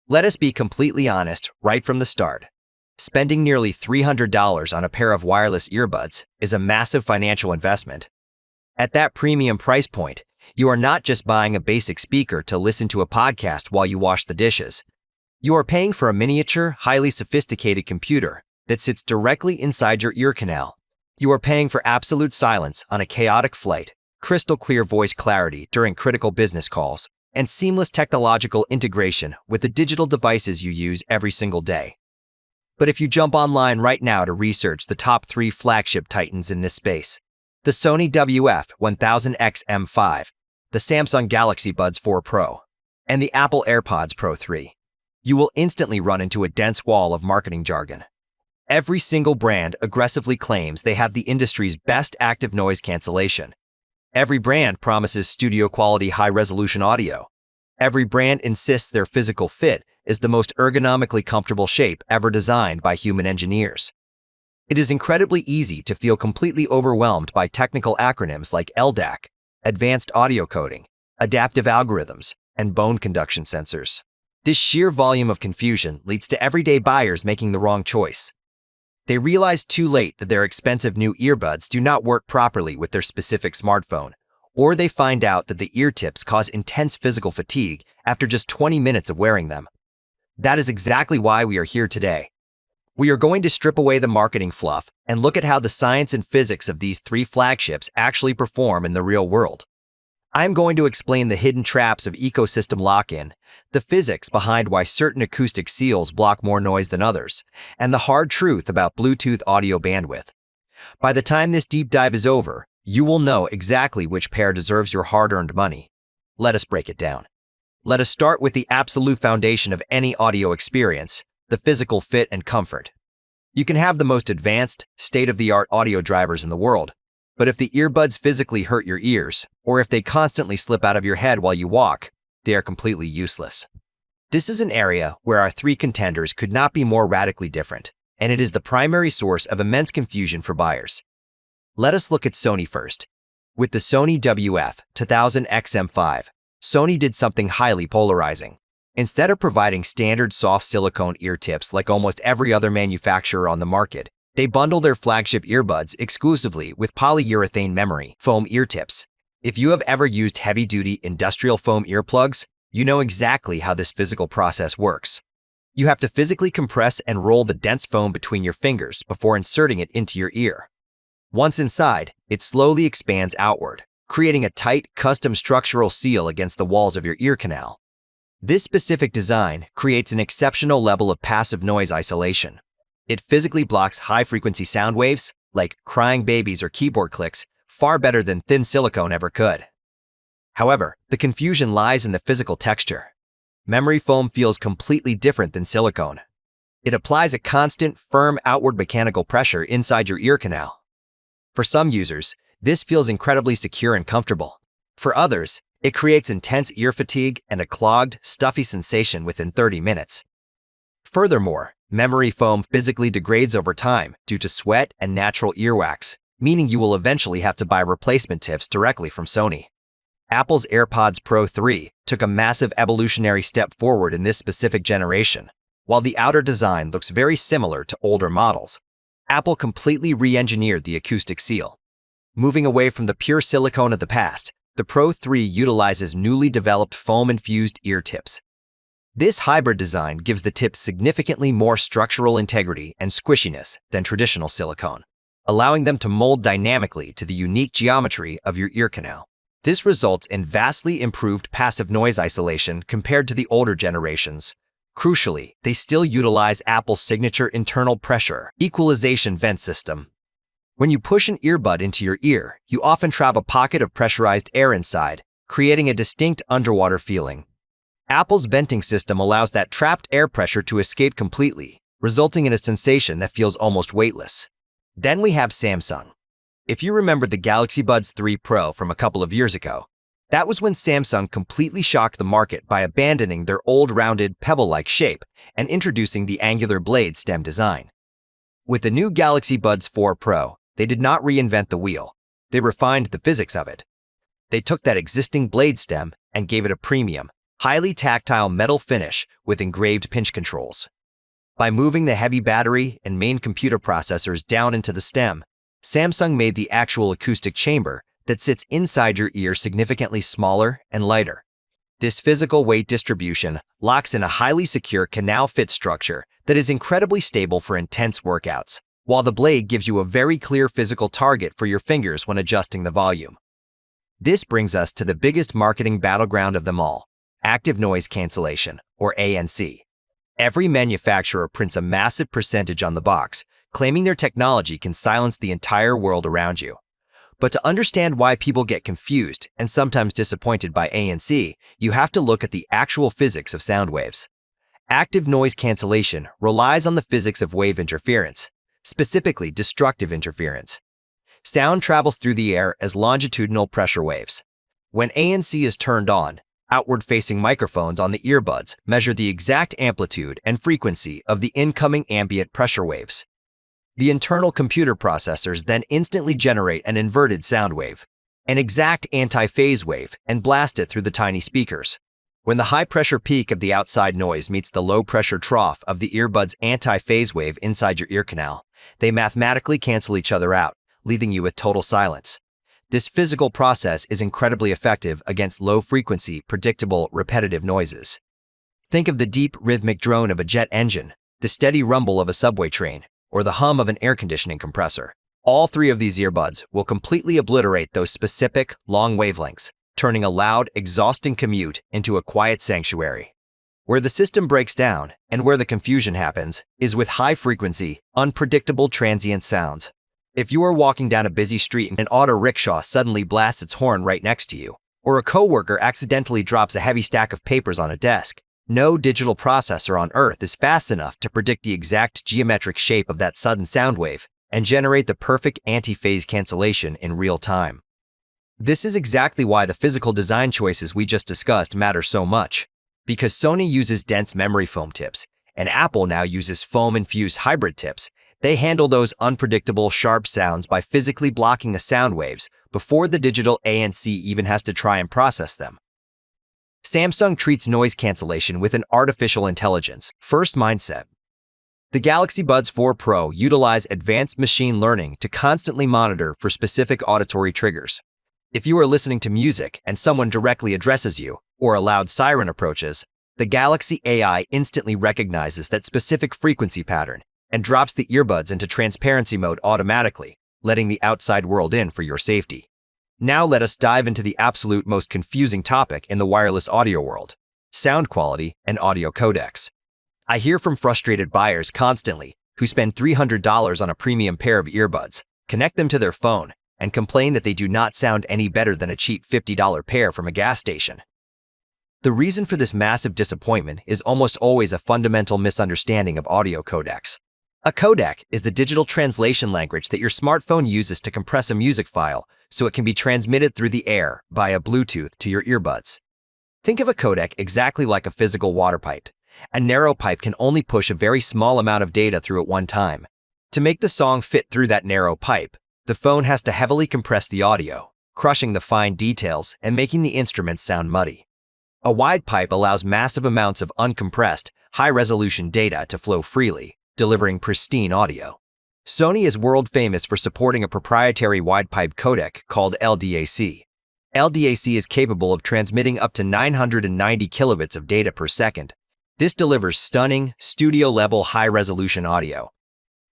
Let us be completely honest right from the start. Spending nearly $300 on a pair of wireless earbuds is a massive financial investment. At that premium price point, you are not just buying a basic speaker to listen to a podcast while you wash the dishes. You are paying for a miniature, highly sophisticated computer that sits directly inside your ear canal. You are paying for absolute silence on a chaotic flight, crystal clear voice clarity during critical business calls, and seamless technological integration with the digital devices you use every single day. But if you jump online right now to research the top 3 flagship titans in this space, the Sony WF-1000XM5, the Samsung Galaxy Buds 4 Pro, and the Apple AirPods Pro 3, you will instantly run into a dense wall of marketing jargon. Every single brand aggressively claims they have the industry's best active noise cancellation. Every brand promises studio-quality high-resolution audio. Every brand insists their physical fit is the most ergonomically comfortable shape ever designed by human engineers. It is incredibly easy to feel completely overwhelmed by technical acronyms like LDAC, advanced audio coding, adaptive algorithms, and bone conduction sensors. This sheer volume of confusion leads to everyday buyers making the wrong choice. They realize too late that their expensive new earbuds do not work properly with their specific smartphone, or they find out that the ear tips cause intense physical fatigue after just 20 minutes of wearing them. That is exactly why we are here today. We are going to strip away the marketing fluff and look at how the science and physics of these 3 flagships actually perform in the real world. I am going to explain the hidden traps of ecosystem lock-in, the physics behind why certain acoustic seals block more noise than others, and the hard truth about Bluetooth audio bandwidth. By the time this deep dive is over, you will know exactly which pair deserves your hard-earned money. Let us break it down. Let us start with the absolute foundation of any audio experience, the physical fit and comfort. You can have the most advanced, state-of-the-art audio drivers in the world, but if the earbuds physically hurt your ears, or if they constantly slip out of your head while you walk, they are completely useless. This is an area where our 3 contenders could not be more radically different, and it is the primary source of immense confusion for buyers. Let us look at Sony first. With the Sony WF-1000XM5, Sony did something highly polarizing. Instead of providing standard soft silicone ear tips like almost every other manufacturer on the market, they bundle their flagship earbuds exclusively with polyurethane memory foam ear tips. If you have ever used heavy-duty industrial foam earplugs, you know exactly how this physical process works. You have to physically compress and roll the dense foam between your fingers before inserting it into your ear. Once inside, it slowly expands outward, creating a tight, custom structural seal against the walls of your ear canal. This specific design creates an exceptional level of passive noise isolation. It physically blocks high-frequency sound waves, like crying babies or keyboard clicks, far better than thin silicone ever could. However, the confusion lies in the physical texture. Memory foam feels completely different than silicone. It applies a constant, firm outward mechanical pressure inside your ear canal. For some users, this feels incredibly secure and comfortable. For others, it creates intense ear fatigue and a clogged, stuffy sensation within 30 minutes. Furthermore, memory foam physically degrades over time due to sweat and natural earwax, meaning you will eventually have to buy replacement tips directly from Sony. Apple's AirPods Pro 3 took a massive evolutionary step forward in this specific generation. While the outer design looks very similar to older models, Apple completely re-engineered the acoustic seal. Moving away from the pure silicone of the past, the Pro 3 utilizes newly developed foam-infused ear tips. This hybrid design gives the tips significantly more structural integrity and squishiness than traditional silicone, allowing them to mold dynamically to the unique geometry of your ear canal. This results in vastly improved passive noise isolation compared to the older generations. Crucially, they still utilize Apple's signature internal pressure equalization vent system. When you push an earbud into your ear, you often trap a pocket of pressurized air inside, creating a distinct underwater feeling. Apple's venting system allows that trapped air pressure to escape completely, resulting in a sensation that feels almost weightless. Then we have Samsung. If you remember the Galaxy Buds 3 Pro from a couple of years ago, that was when Samsung completely shocked the market by abandoning their old rounded, pebble-like shape and introducing the angular blade stem design. With the new Galaxy Buds 4 Pro, they did not reinvent the wheel. They refined the physics of it. They took that existing blade stem and gave it a premium, highly tactile metal finish with engraved pinch controls. By moving the heavy battery and main computer processors down into the stem, Samsung made the actual acoustic chamber that sits inside your ear significantly smaller and lighter. This physical weight distribution locks in a highly secure canal-fit structure that is incredibly stable for intense workouts, while the blade gives you a very clear physical target for your fingers when adjusting the volume. This brings us to the biggest marketing battleground of them all, Active Noise Cancellation, or ANC. Every manufacturer prints a massive percentage on the box, claiming their technology can silence the entire world around you. But to understand why people get confused and sometimes disappointed by ANC, you have to look at the actual physics of sound waves. Active noise cancellation relies on the physics of wave interference, specifically destructive interference. Sound travels through the air as longitudinal pressure waves. When ANC is turned on, outward-facing microphones on the earbuds measure the exact amplitude and frequency of the incoming ambient pressure waves. The internal computer processors then instantly generate an inverted sound wave, an exact anti-phase wave, and blast it through the tiny speakers. When the high-pressure peak of the outside noise meets the low-pressure trough of the earbud's anti-phase wave inside your ear canal, they mathematically cancel each other out, leaving you with total silence. This physical process is incredibly effective against low-frequency, predictable, repetitive noises. Think of the deep, rhythmic drone of a jet engine, the steady rumble of a subway train, or the hum of an air conditioning compressor. All three of these earbuds will completely obliterate those specific, long wavelengths, turning a loud, exhausting commute into a quiet sanctuary. Where the system breaks down, and where the confusion happens, is with high-frequency, unpredictable transient sounds. If you are walking down a busy street and an auto rickshaw suddenly blasts its horn right next to you, or a coworker accidentally drops a heavy stack of papers on a desk, no digital processor on Earth is fast enough to predict the exact geometric shape of that sudden sound wave and generate the perfect anti-phase cancellation in real time. This is exactly why the physical design choices we just discussed matter so much. Because Sony uses dense memory foam tips, and Apple now uses foam-infused hybrid tips, they handle those unpredictable, sharp sounds by physically blocking the sound waves before the digital ANC even has to try and process them. Samsung treats noise cancellation with an artificial intelligence first mindset. The Galaxy Buds 4 Pro utilize advanced machine learning to constantly monitor for specific auditory triggers. If you are listening to music and someone directly addresses you, or a loud siren approaches, the Galaxy AI instantly recognizes that specific frequency pattern and drops the earbuds into transparency mode automatically, letting the outside world in for your safety. Now let us dive into the absolute most confusing topic in the wireless audio world: sound quality and audio codecs. I hear from frustrated buyers constantly who spend $300 on a premium pair of earbuds, connect them to their phone, and complain that they do not sound any better than a cheap $50 pair from a gas station. The reason for this massive disappointment is almost always a fundamental misunderstanding of audio codecs. A codec is the digital translation language that your smartphone uses to compress a music file so it can be transmitted through the air via Bluetooth to your earbuds. Think of a codec exactly like a physical water pipe. A narrow pipe can only push a very small amount of data through at one time. To make the song fit through that narrow pipe, the phone has to heavily compress the audio, crushing the fine details and making the instruments sound muddy. A wide pipe allows massive amounts of uncompressed, high-resolution data to flow freely, delivering pristine audio. Sony is world famous for supporting a proprietary wide pipe codec called LDAC. LDAC is capable of transmitting up to 990 kilobits of data per second. This delivers stunning, studio-level high-resolution audio.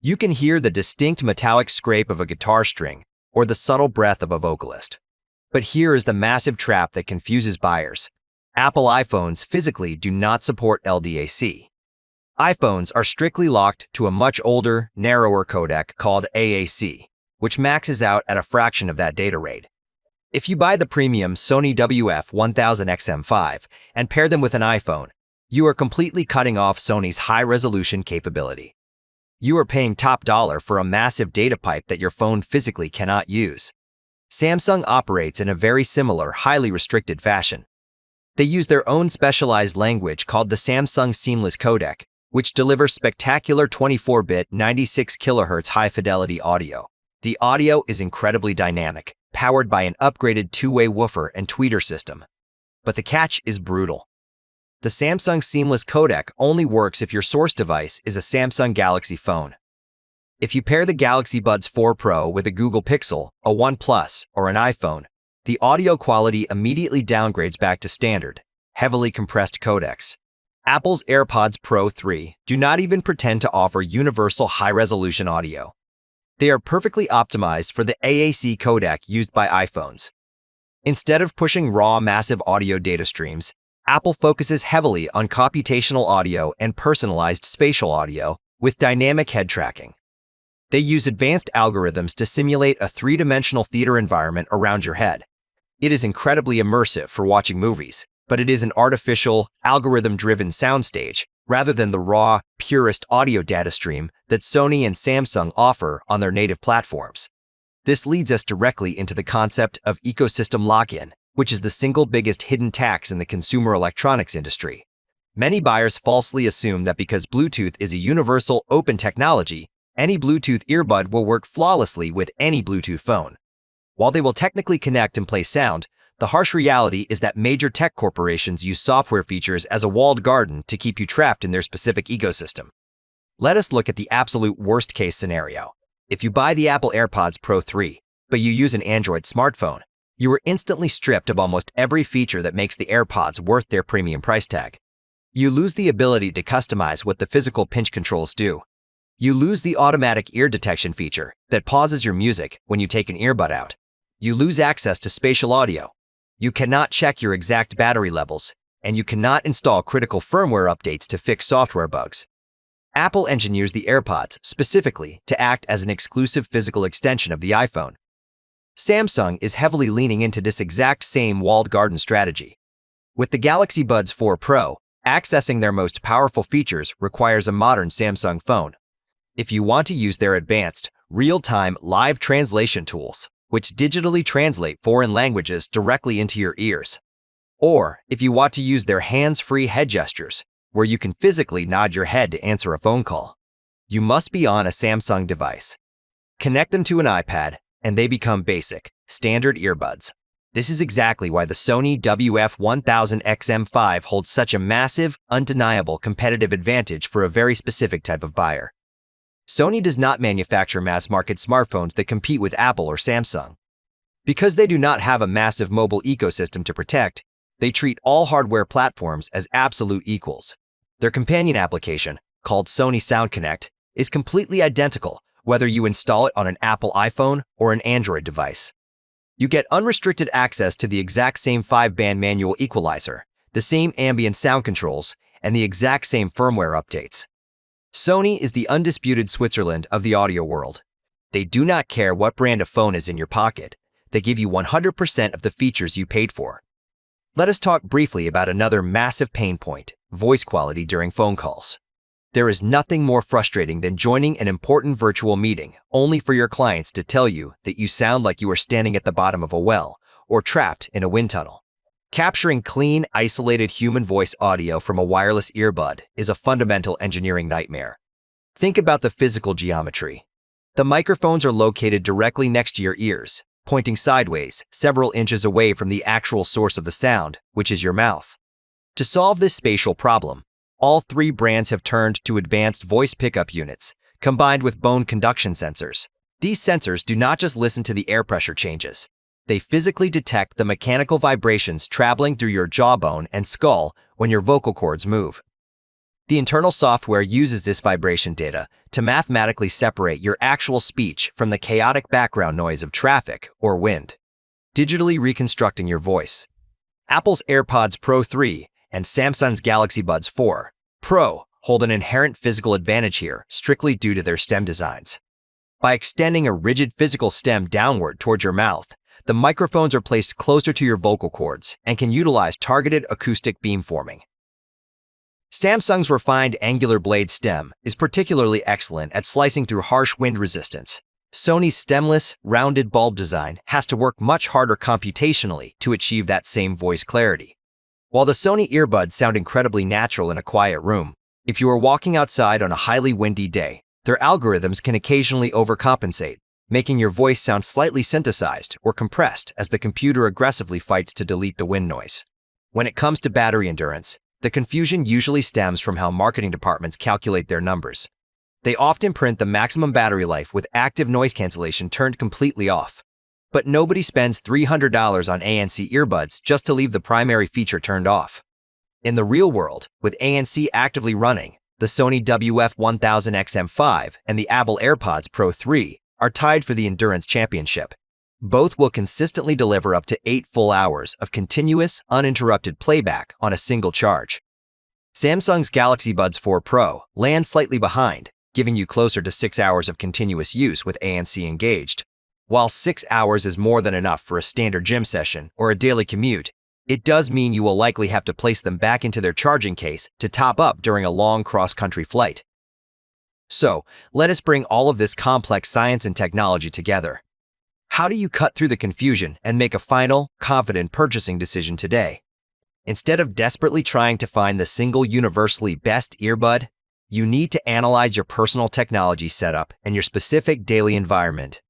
You can hear the distinct metallic scrape of a guitar string or the subtle breath of a vocalist. But here is the massive trap that confuses buyers. Apple iPhones physically do not support LDAC. iPhones are strictly locked to a much older, narrower codec called AAC, which maxes out at a fraction of that data rate. If you buy the premium Sony WF-1000XM5 and pair them with an iPhone, you are completely cutting off Sony's high-resolution capability. You are paying top dollar for a massive data pipe that your phone physically cannot use. Samsung operates in a very similar, highly restricted fashion. They use their own specialized language called the Samsung Seamless Codec, which delivers spectacular 24-bit 96 kHz high-fidelity audio. The audio is incredibly dynamic, powered by an upgraded two-way woofer and tweeter system. But the catch is brutal. The Samsung Seamless Codec only works if your source device is a Samsung Galaxy phone. If you pair the Galaxy Buds 4 Pro with a Google Pixel, a OnePlus, or an iPhone, the audio quality immediately downgrades back to standard, heavily compressed codecs. Apple's AirPods Pro 3 do not even pretend to offer universal high-resolution audio. They are perfectly optimized for the AAC codec used by iPhones. Instead of pushing raw, massive audio data streams, Apple focuses heavily on computational audio and personalized spatial audio with dynamic head tracking. They use advanced algorithms to simulate a three-dimensional theater environment around your head. It is incredibly immersive for watching movies, but it is an artificial, algorithm-driven soundstage rather than the raw, purest audio data stream that Sony and Samsung offer on their native platforms. This leads us directly into the concept of ecosystem lock-in, which is the single biggest hidden tax in the consumer electronics industry. Many buyers falsely assume that because Bluetooth is a universal, open technology, any Bluetooth earbud will work flawlessly with any Bluetooth phone. While they will technically connect and play sound, the harsh reality is that major tech corporations use software features as a walled garden to keep you trapped in their specific ecosystem. Let us look at the absolute worst-case scenario. If you buy the Apple AirPods Pro 3, but you use an Android smartphone, you are instantly stripped of almost every feature that makes the AirPods worth their premium price tag. You lose the ability to customize what the physical pinch controls do. You lose the automatic ear detection feature that pauses your music when you take an earbud out. You lose access to spatial audio. You cannot check your exact battery levels, and you cannot install critical firmware updates to fix software bugs. Apple engineers the AirPods specifically to act as an exclusive physical extension of the iPhone. Samsung is heavily leaning into this exact same walled garden strategy. With the Galaxy Buds 4 Pro, accessing their most powerful features requires a modern Samsung phone. If you want to use their advanced, real-time live translation tools, which digitally translate foreign languages directly into your ears. Or if you want to use their hands-free head gestures, where you can physically nod your head to answer a phone call, you must be on a Samsung device. Connect them to an iPad, and they become basic, standard earbuds. This is exactly why the Sony WF-1000XM5 holds such a massive, undeniable competitive advantage for a very specific type of buyer. Sony does not manufacture mass-market smartphones that compete with Apple or Samsung. Because they do not have a massive mobile ecosystem to protect, they treat all hardware platforms as absolute equals. Their companion application, called Sony Sound Connect, is completely identical whether you install it on an Apple iPhone or an Android device. You get unrestricted access to the exact same 5-band manual equalizer, the same ambient sound controls, and the exact same firmware updates. Sony is the undisputed Switzerland of the audio world. They do not care what brand of phone is in your pocket. They give you 100% of the features you paid for. Let us talk briefly about another massive pain point, voice quality during phone calls. There is nothing more frustrating than joining an important virtual meeting only for your clients to tell you that you sound like you are standing at the bottom of a well or trapped in a wind tunnel. Capturing clean, isolated human voice audio from a wireless earbud is a fundamental engineering nightmare. Think about the physical geometry. The microphones are located directly next to your ears, pointing sideways, several inches away from the actual source of the sound, which is your mouth. To solve this spatial problem, all three brands have turned to advanced voice pickup units, combined with bone conduction sensors. These sensors do not just listen to the air pressure changes. They physically detect the mechanical vibrations traveling through your jawbone and skull when your vocal cords move. The internal software uses this vibration data to mathematically separate your actual speech from the chaotic background noise of traffic or wind, digitally reconstructing your voice. Apple's AirPods Pro 3 and Samsung's Galaxy Buds 4 Pro hold an inherent physical advantage here strictly due to their stem designs. By extending a rigid physical stem downward towards your mouth, the microphones are placed closer to your vocal cords and can utilize targeted acoustic beamforming. Samsung's refined angular blade stem is particularly excellent at slicing through harsh wind resistance. Sony's stemless, rounded bulb design has to work much harder computationally to achieve that same voice clarity. While the Sony earbuds sound incredibly natural in a quiet room, if you are walking outside on a highly windy day, their algorithms can occasionally overcompensate, making your voice sound slightly synthesized or compressed as the computer aggressively fights to delete the wind noise. When it comes to battery endurance, The confusion usually stems from how marketing departments calculate their numbers. They often print the maximum battery life with active noise cancellation turned completely off. But nobody spends $300 on ANC earbuds just to leave the primary feature turned off. In the real world, with ANC actively running, the Sony WF-1000XM5 and the Apple AirPods Pro 3 are tied for the endurance championship. Both will consistently deliver up to 8 full hours of continuous, uninterrupted playback on a single charge. Samsung's Galaxy Buds 4 Pro lands slightly behind, giving you closer to 6 hours of continuous use with ANC engaged. While 6 hours is more than enough for a standard gym session or a daily commute, it does mean you will likely have to place them back into their charging case to top up during a long cross-country flight. So, let us bring all of this complex science and technology together. How do you cut through the confusion and make a final, confident purchasing decision today? Instead of desperately trying to find the single universally best earbud, you need to analyze your personal technology setup and your specific daily environment.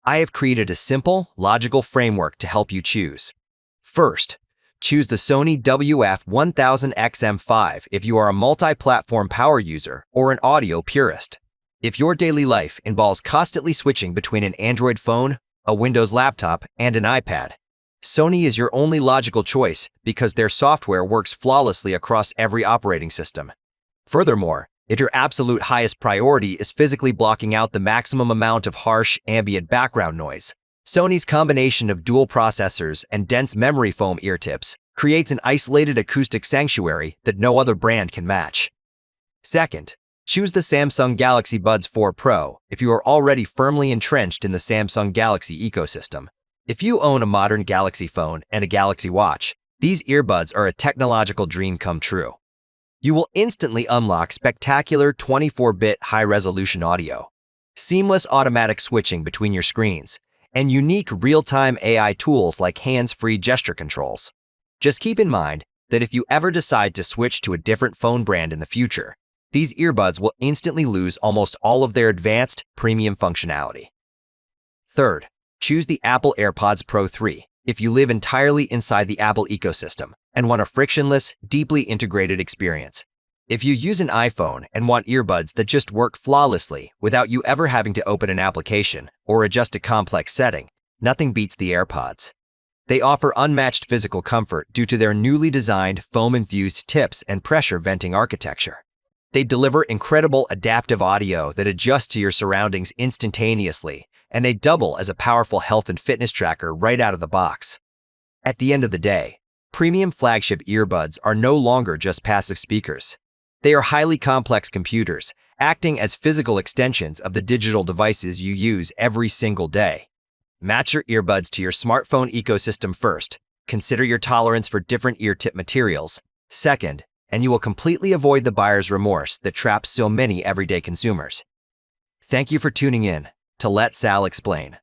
I have created a simple, logical framework to help you choose. First, choose the Sony WF-1000XM5 if you are a multi-platform power user or an audio purist. If your daily life involves constantly switching between an Android phone, a Windows laptop, and an iPad, Sony is your only logical choice because their software works flawlessly across every operating system. Furthermore, if your absolute highest priority is physically blocking out the maximum amount of harsh, ambient background noise, Sony's combination of dual processors and dense memory foam ear tips creates an isolated acoustic sanctuary that no other brand can match. Second, choose the Samsung Galaxy Buds 4 Pro if you are already firmly entrenched in the Samsung Galaxy ecosystem. If you own a modern Galaxy phone and a Galaxy Watch, these earbuds are a technological dream come true. You will instantly unlock spectacular 24-bit high-resolution audio, seamless automatic switching between your screens, and unique real-time AI tools like hands-free gesture controls. Just keep in mind that if you ever decide to switch to a different phone brand in the future, these earbuds will instantly lose almost all of their advanced, premium functionality. Third, choose the Apple AirPods Pro 3 if you live entirely inside the Apple ecosystem and want a frictionless, deeply integrated experience. If you use an iPhone and want earbuds that just work flawlessly without you ever having to open an application or adjust a complex setting, nothing beats the AirPods. They offer unmatched physical comfort due to their newly designed foam-infused tips and pressure venting architecture. They deliver incredible adaptive audio that adjusts to your surroundings instantaneously, and they double as a powerful health and fitness tracker right out of the box. At the end of the day, premium flagship earbuds are no longer just passive speakers. They are highly complex computers, acting as physical extensions of the digital devices you use every single day. Match your earbuds to your smartphone ecosystem first. Consider your tolerance for different ear tip materials. Second, and you will completely avoid the buyer's remorse that traps so many everyday consumers. Thank you for tuning in to Let Sal Explain.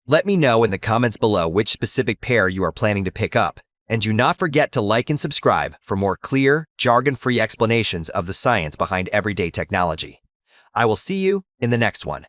Let me know in the comments below which specific pair you are planning to pick up, and do not forget to like and subscribe for more clear, jargon-free explanations of the science behind everyday technology. I will see you in the next one.